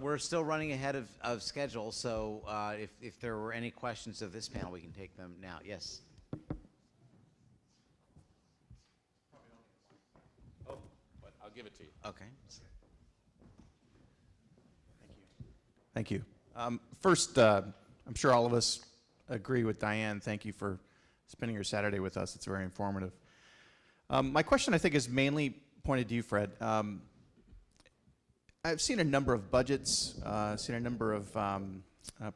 we're still running ahead of schedule, so if there were any questions of this panel, we can take them now. Yes. Oh, but I'll give it to you. Okay. Thank you. First, I'm sure all of us agree with Diane. Thank you for spending your Saturday with us. It's very informative. My question, I think, is mainly pointed to you, Fred. I've seen a number of budgets, seen a number of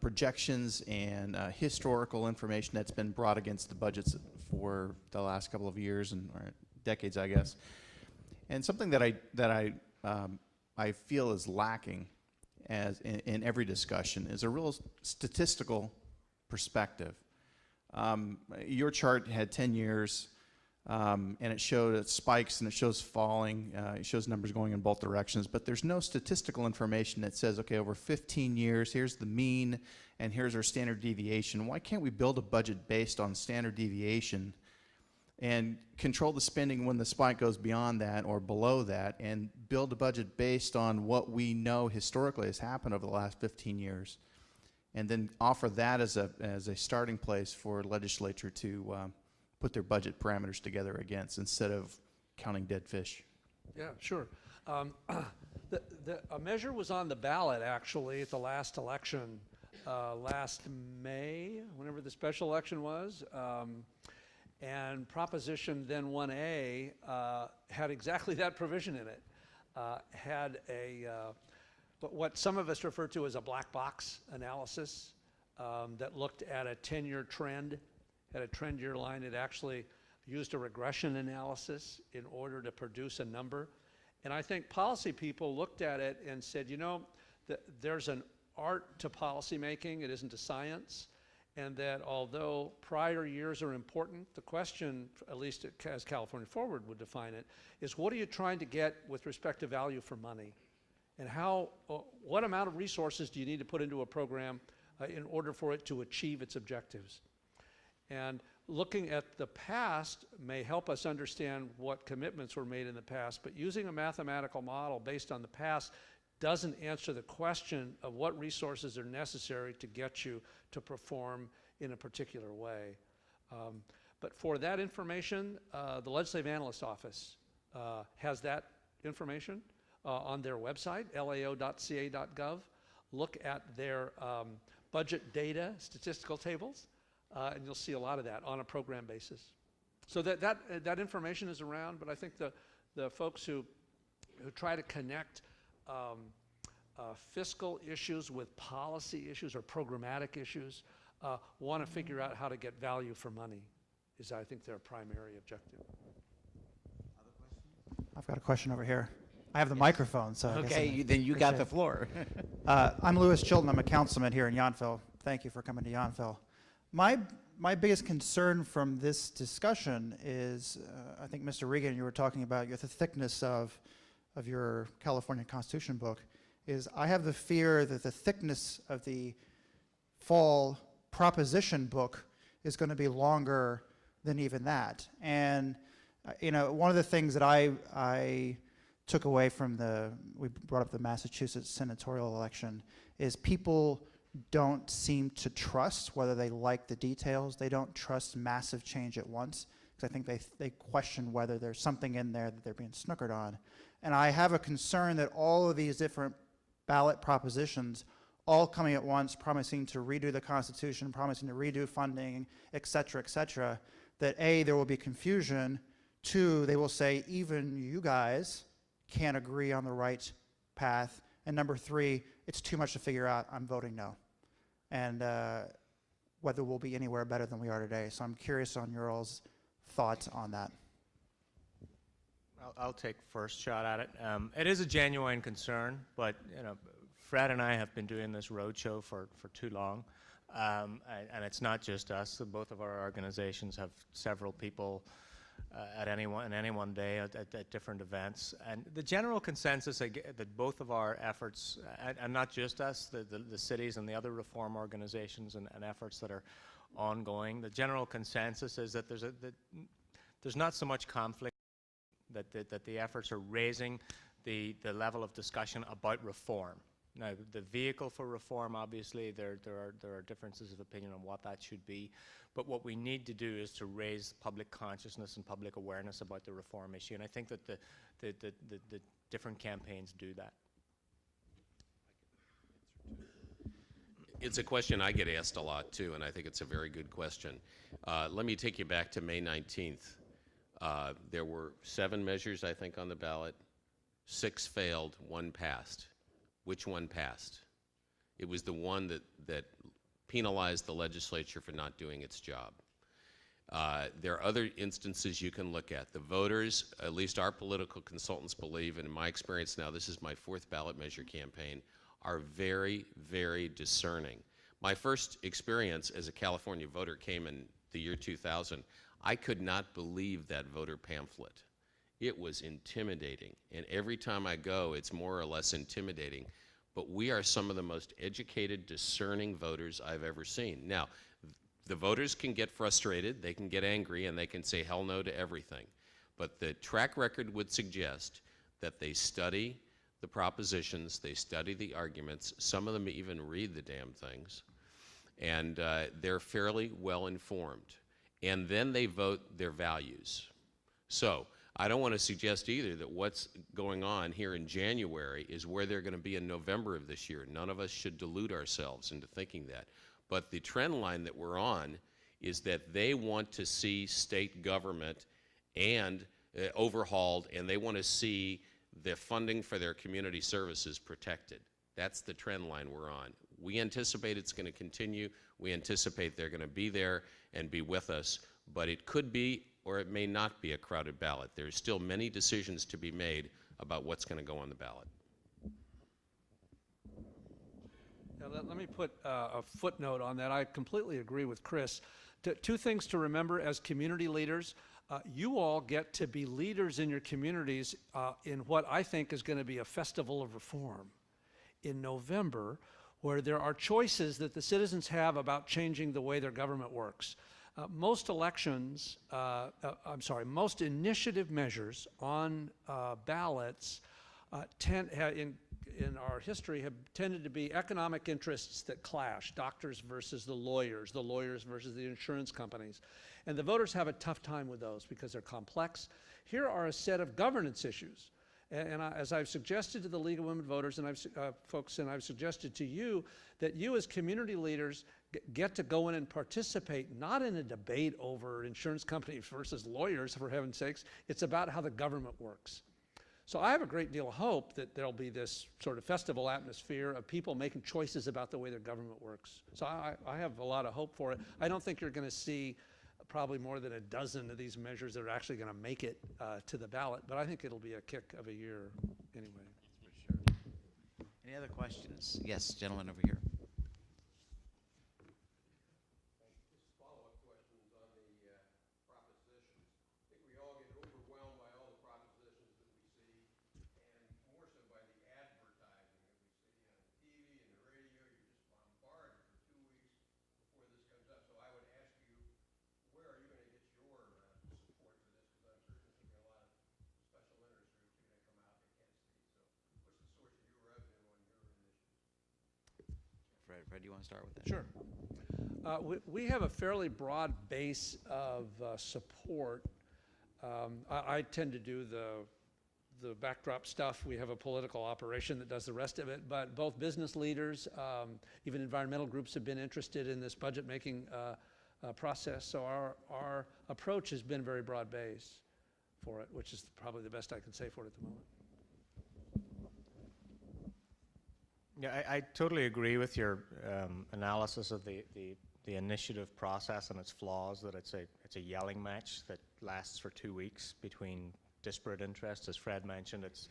projections and historical information that's been brought against the budgets for the last couple of years or decades, I guess. And something that I feel is lacking in every discussion is a real statistical perspective. Your chart had 10 years, and it showed it spikes and it shows falling. It shows numbers going in both directions, but there's no statistical information that says, okay, over 15 years, here's the mean, and here's our standard deviation. Why can't we build a budget based on standard deviation and control the spending when the spike goes beyond that or below that, and build a budget based on what we know historically has happened over the last 15 years, and then offer that as a starting place for legislature to put their budget parameters together against, instead of counting dead fish? Yeah, sure. A measure was on the ballot, actually, at the last election, last May, whenever the special election was. And Proposition then 1A had exactly that provision in it. Had what some of us refer to as a black box analysis that looked at a 10-year trend, had a trend year line. It actually used a regression analysis in order to produce a number. And I think policy people looked at it and said, you know, there's an art to policy making. It isn't a science. And that although prior years are important, the question, at least as California Forward would define it, is what are you trying to get with respect to value for money? And what amount of resources do you need to put into a program in order for it to achieve its objectives? And looking at the past may help us understand what commitments were made in the past, but using a mathematical model based on the past doesn't answer the question of what resources are necessary to get you to perform in a particular way. But for that information, the Legislative Analyst Office has that information on their website, lao.ca.gov. Look at their budget data statistical tables, and you'll see a lot of that on a program basis. So that information is around, but I think the folks who try to connect fiscal issues with policy issues or programmatic issues want to figure out how to get value for money is, I think, their primary objective. Other questions? I've got a question over here. I have the microphone, so okay, then you got the floor. I'm Louis Chilton. I'm a councilman here in Yountville. Thank you for coming to Yountville. My biggest concern from this discussion is, I think, Mr. Regan, you were talking about the thickness of your California Constitution book, is I have the fear that the thickness of the fall proposition book is going to be longer than even that. And one of the things that I took away from we brought up the Massachusetts senatorial election, is people don't seem to trust whether they like the details. They don't trust massive change at once, because I think they question whether there's something in there that they're being snookered on. And I have a concern that all of these different ballot propositions, all coming at once, promising to redo the Constitution, promising to redo funding, et cetera, that A, there will be confusion. Two, they will say, even you guys can't agree on the right path. And number three, it's too much to figure out, I'm voting no. And whether we'll be anywhere better than we are today. So I'm curious on your all's thoughts on that. I'll take first shot at it. It is a genuine concern, but Fred and I have been doing this roadshow for too long, and it's not just us. Both of our organizations have several people in any one day at different events, and the general consensus that both of our efforts, and not just us, the cities and the other reform organizations and efforts that are ongoing, the general consensus is that there's not so much conflict. That the efforts are raising the level of discussion about reform. Now, the vehicle for reform, obviously, there are differences of opinion on what that should be. But what we need to do is to raise public consciousness and public awareness about the reform issue. And I think that the different campaigns do that. It's a question I get asked a lot, too, and I think it's a very good question. Let me take you back to May 19th. There were 7 measures, I think, on the ballot. 6 failed, 1 passed. Which one passed? It was the one that penalized the legislature for not doing its job. There are other instances you can look at. The voters, at least our political consultants believe, and in my experience now, this is my 4th ballot measure campaign, are very, very discerning. My first experience as a California voter came in the year 2000. I could not believe that voter pamphlet. It was intimidating, and every time I go, it's more or less intimidating, but we are some of the most educated, discerning voters I've ever seen. Now, the voters can get frustrated, they can get angry, and they can say hell no to everything, but the track record would suggest that they study the propositions, they study the arguments, some of them even read the damn things, and they're fairly well informed. And then they vote their values. So, I don't want to suggest either that what's going on here in January is where they're going to be in November of this year. None of us should delude ourselves into thinking that. But the trend line that we're on is that they want to see state government and overhauled, and they want to see the funding for their community services protected. That's the trend line we're on. We anticipate it's going to continue. We anticipate they're going to be there and be with us, but it could be or it may not be a crowded ballot. There's still many decisions to be made about what's going to go on the ballot. Now, let me put a footnote on that. I completely agree with Chris. 2 things to remember as community leaders. You all get to be leaders in your communities in what I think is going to be a festival of reform in November, where there are choices that the citizens have about changing the way their government works. Most initiative measures on ballots in our history have tended to be economic interests that clash, doctors versus the lawyers versus the insurance companies. And the voters have a tough time with those because they're complex. Here are a set of governance issues. As I've suggested to the League of Women Voters and I've suggested to you, that you as community leaders get to go in and participate, not in a debate over insurance companies versus lawyers, for heaven's sakes. It's about how the government works. So I have a great deal of hope that there'll be this sort of festival atmosphere of people making choices about the way their government works. So I have a lot of hope for it. I don't think you're going to see probably more than a dozen of these measures that are actually going to make it to the ballot, but I think it'll be a kick of a year anyway. For sure. Any other questions? Yes, gentleman over here. Follow-up questions on the propositions. I think we all get overwhelmed by all the propositions that we see, and more so by the advertising that we see on TV and the radio. You're just bombarded for 2 weeks before this comes up. So I would ask you, where are you going to get your support for this? Because I'm certain there's going to be a lot of special interest groups are going to come out against these. So what's the source of your revenue on your initiatives? Fred, do you want to start with that? Sure. We have a fairly broad base of support. I tend to do the backdrop stuff. We have a political operation that does the rest of it, but both business leaders, even environmental groups have been interested in this budget making process. So our approach has been very broad base for it, which is probably the best I can say for it at the moment. Yeah, I totally agree with your analysis of the initiative process and its flaws, that it's a yelling match that lasts for 2 weeks between disparate interests. As Fred mentioned, it's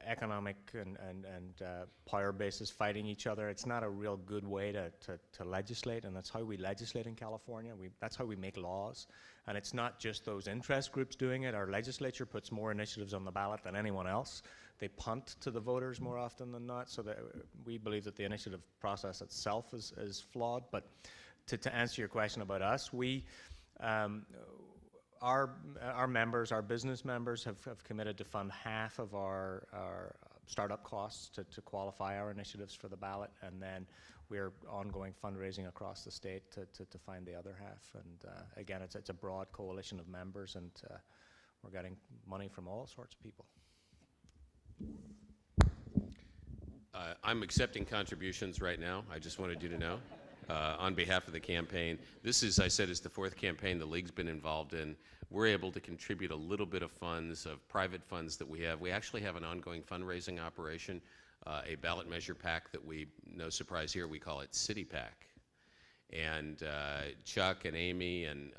economic and power bases fighting each other. It's not a real good way to legislate, and that's how we legislate in California. That's how we make laws. And it's not just those interest groups doing it. Our legislature puts more initiatives on the ballot than anyone else. They punt to the voters more often than not, so that we believe that the initiative process itself is flawed. But to answer your question about us, our members, our business members, have committed to fund half of our startup costs to qualify our initiatives for the ballot, and then we're ongoing fundraising across the state to find the other half. And again, it's a broad coalition of members, and we're getting money from all sorts of people. I'm accepting contributions right now. I just wanted you to know, on behalf of the campaign. This is, I said, is the fourth campaign the league's been involved in. We're able to contribute a little bit of funds, of private funds that we have. We actually have an ongoing fundraising operation, a ballot measure PAC that we, no surprise here, we call it City PAC. And Chuck and Amy and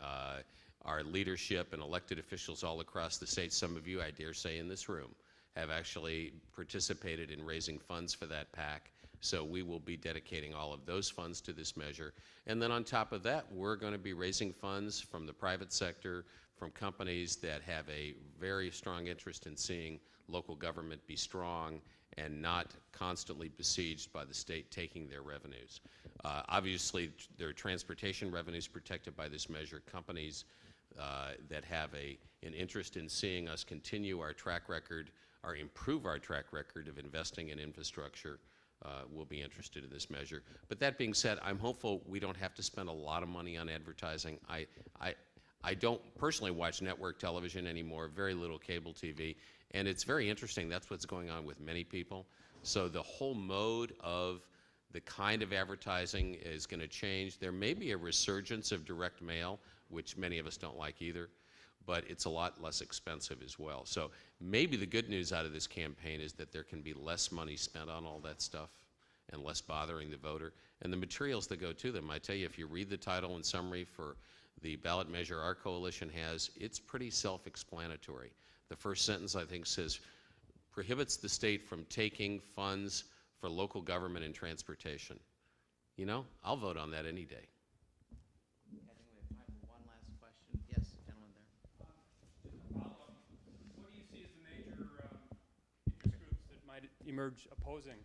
our leadership and elected officials all across the state, some of you, I dare say, in this room, have actually participated in raising funds for that PAC. So we will be dedicating all of those funds to this measure. And then on top of that, we're going to be raising funds from the private sector, from companies that have a very strong interest in seeing local government be strong and not constantly besieged by the state taking their revenues. Obviously, there are transportation revenues protected by this measure. Companies that have an interest in seeing us continue our track record or improve our track record of investing in infrastructure will be interested in this measure. But that being said, I'm hopeful we don't have to spend a lot of money on advertising. I don't personally watch network television anymore, very little cable TV, and it's very interesting. That's what's going on with many people. So the whole mode of the kind of advertising is going to change. There may be a resurgence of direct mail, which many of us don't like either, but it's a lot less expensive as well. So maybe the good news out of this campaign is that there can be less money spent on all that stuff and less bothering the voter. And the materials that go to them, I tell you, if you read the title and summary for the ballot measure our coalition has, it's pretty self-explanatory. The first sentence, I think, says, prohibits the state from taking funds for local government and transportation. You know, I'll vote on that any day. I think we have time for one last question. Yes, gentleman there. Just a follow-up. What do you see as the major interest groups that might emerge opposing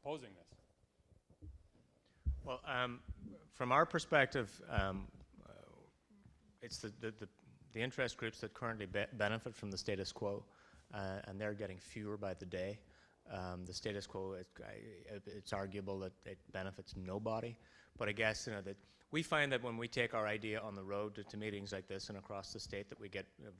this? Well, from our perspective, it's the interest groups that currently benefit from the status quo, and they're getting fewer by the day. The status quo, it's arguable that it benefits nobody, but I guess that we find that when we take our idea on the road to meetings like this and across the state, that we get a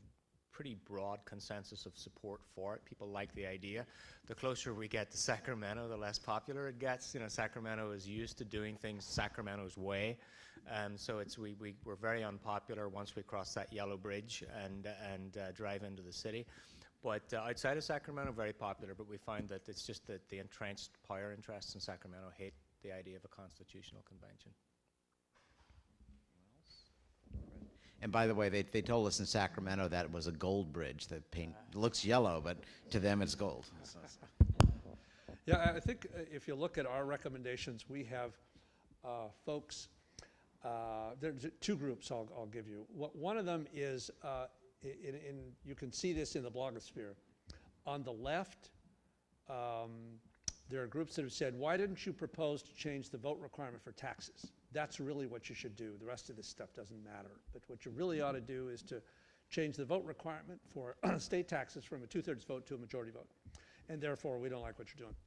pretty broad consensus of support for it. People like the idea. The closer we get to Sacramento, the less popular it gets. Sacramento is used to doing things Sacramento's way, so we're very unpopular once we cross that yellow bridge and drive into the city. But outside of Sacramento, very popular, but we find that it's just that the entrenched power interests in Sacramento hate the idea of a constitutional convention. And by the way, they told us in Sacramento that it was a gold bridge. The paint looks yellow, but to them it's gold. Yeah, I think if you look at our recommendations, we have folks, there's two groups I'll give you. One of them is, you can see this in the blogosphere. On the left, there are groups that have said, why didn't you propose to change the vote requirement for taxes? That's really what you should do. The rest of this stuff doesn't matter. But what you really ought to do is to change the vote requirement for state taxes from a 2/3 vote to a majority vote. And therefore, we don't like what you're doing.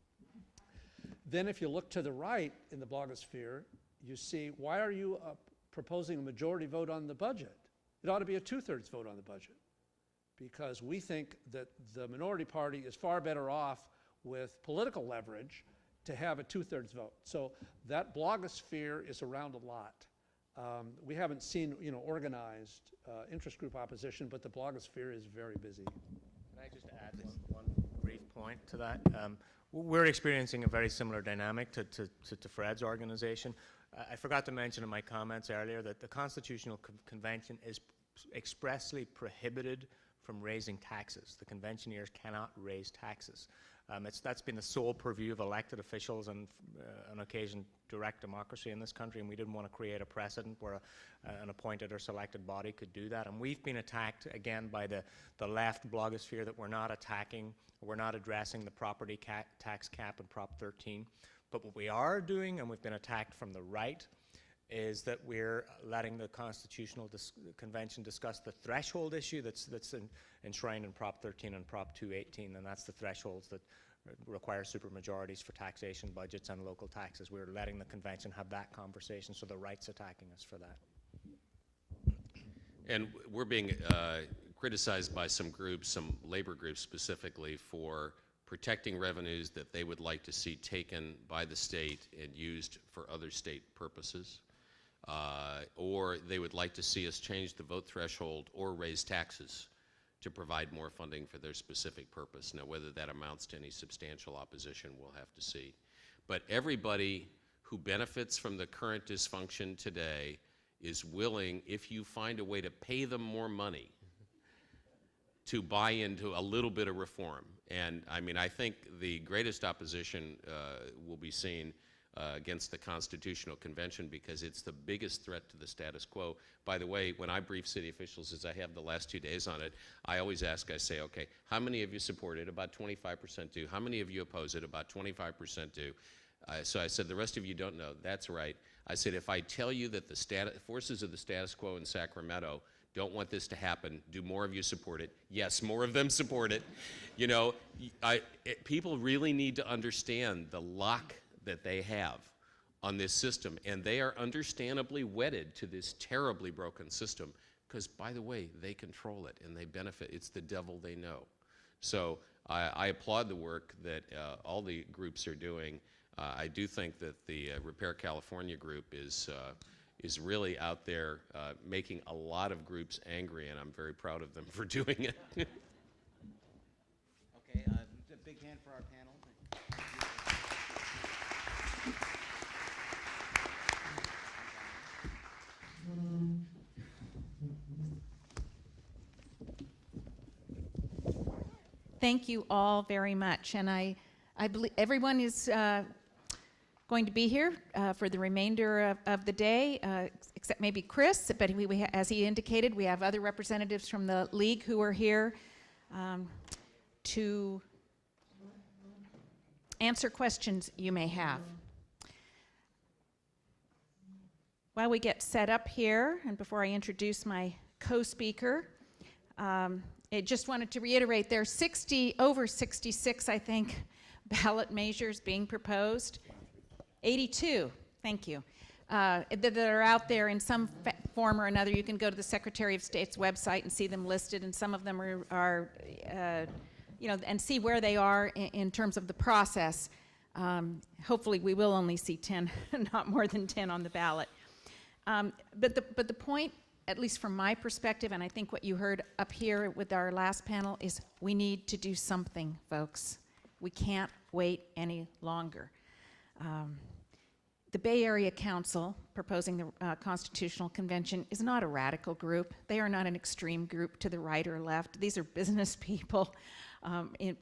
Then if you look to the right in the blogosphere, you see, why are you proposing a majority vote on the budget? It ought to be a 2/3 vote on the budget, because we think that the minority party is far better off with political leverage to have a 2/3 vote. So that blogosphere is around a lot. We haven't seen organized interest group opposition, but the blogosphere is very busy. Can I just add one brief point to that? We're experiencing a very similar dynamic to Fred's organization. I forgot to mention in my comments earlier that the Constitutional Convention is expressly prohibited from raising taxes. The conventioneers cannot raise taxes. That's been the sole purview of elected officials and, on occasion, direct democracy in this country, and we didn't want to create a precedent where an appointed or selected body could do that. And we've been attacked, again, by the left blogosphere that we're not addressing the property tax cap in Prop 13. But what we are doing, and we've been attacked from the right, is that we're letting the Constitutional Convention discuss the threshold issue that's enshrined in Prop 13 and Prop 218, and that's the thresholds that requires supermajorities for taxation budgets and local taxes. We're letting the convention have that conversation, so the right's attacking us for that. And we're being criticized by some groups, some labor groups specifically, for protecting revenues that they would like to see taken by the state and used for other state purposes. Or they would like to see us change the vote threshold or raise taxes to provide more funding for their specific purpose. Now, whether that amounts to any substantial opposition, we'll have to see. But everybody who benefits from the current dysfunction today is willing, if you find a way to pay them more money, to buy into a little bit of reform. And I mean, I think the greatest opposition will be seen against the Constitutional Convention, because it's the biggest threat to the status quo. By the way, when I brief city officials, as I have the last 2 days on it, I always ask, I say, okay, how many of you support it? About 25% do. How many of you oppose it? About 25% do. So I said, the rest of you don't know. That's right. I said, if I tell you that the forces of the status quo in Sacramento don't want this to happen, do more of you support it? Yes, more of them support it. You know, people really need to understand the lock that they have on this system, and they are understandably wedded to this terribly broken system because, by the way, they control it and they benefit. It's the devil they know. So I applaud the work that all the groups are doing. I do think that the Repair California group is really out there making a lot of groups angry, and I'm very proud of them for doing it. Okay, a big hand for our panel. Thank you all very much, and I believe everyone is going to be here for the remainder of the day, except maybe Chris, but as he indicated, we have other representatives from the league who are here to answer questions you may have. While we get set up here, and before I introduce my co-speaker, I just wanted to reiterate there are over 66, I think, ballot measures being proposed. 82, thank you, that are out there in some form or another. You can go to the Secretary of State's website and see them listed, and some of them are you know, and see where they are in terms of the process. Hopefully we will only see 10, not more than 10 on the ballot. But the point, at least from my perspective, and I think what you heard up here with our last panel, is we need to do something, folks. We can't wait any longer. The Bay Area Council, proposing the Constitutional Convention, is not a radical group. They are not an extreme group to the right or left. These are business people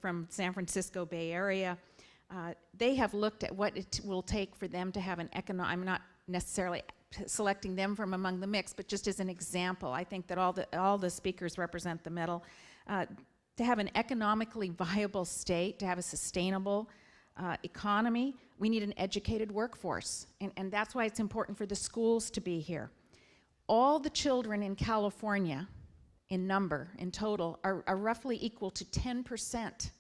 from San Francisco Bay Area. They have looked at what it will take for them to have an economic, I'm not necessarily selecting them from among the mix, but just as an example, I think that all the speakers represent the middle. To have an economically viable state, to have a sustainable economy, we need an educated workforce, and that's why it's important for the schools to be here. All the children in California, in number, in total, are roughly equal to 10%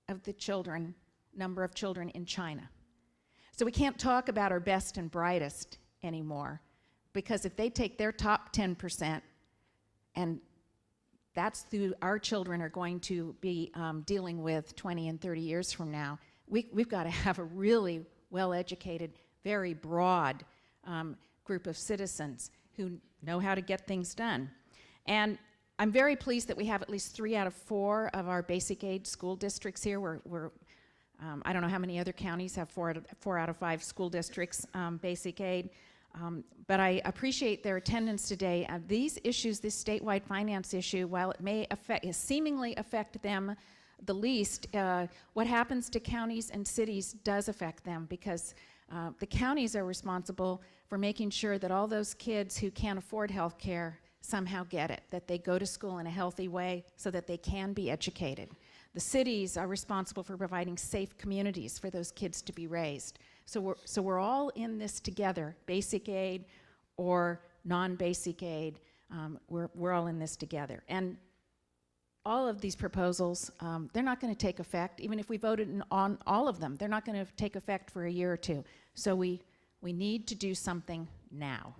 of the number of children in China. So we can't talk about our best and brightest anymore, because if they take their top 10%, and that's who our children are going to be dealing with 20 and 30 years from now, we've got to have a really well-educated, very broad group of citizens who know how to get things done. And I'm very pleased that we have at least 3 out of 4 of our basic aid school districts here. I don't know how many other counties have 4 out of 5 school districts basic aid, but I appreciate their attendance today. These issues, this statewide finance issue, while it may seemingly affect them the least, what happens to counties and cities does affect them, because the counties are responsible for making sure that all those kids who can't afford health care somehow get it, that they go to school in a healthy way so that they can be educated. The cities are responsible for providing safe communities for those kids to be raised. So we're all in this together, basic aid or non-basic aid, we're all in this together. And all of these proposals, they're not going to take effect, even if we voted on all of them, they're not going to take effect for a year or two. So we need to do something now.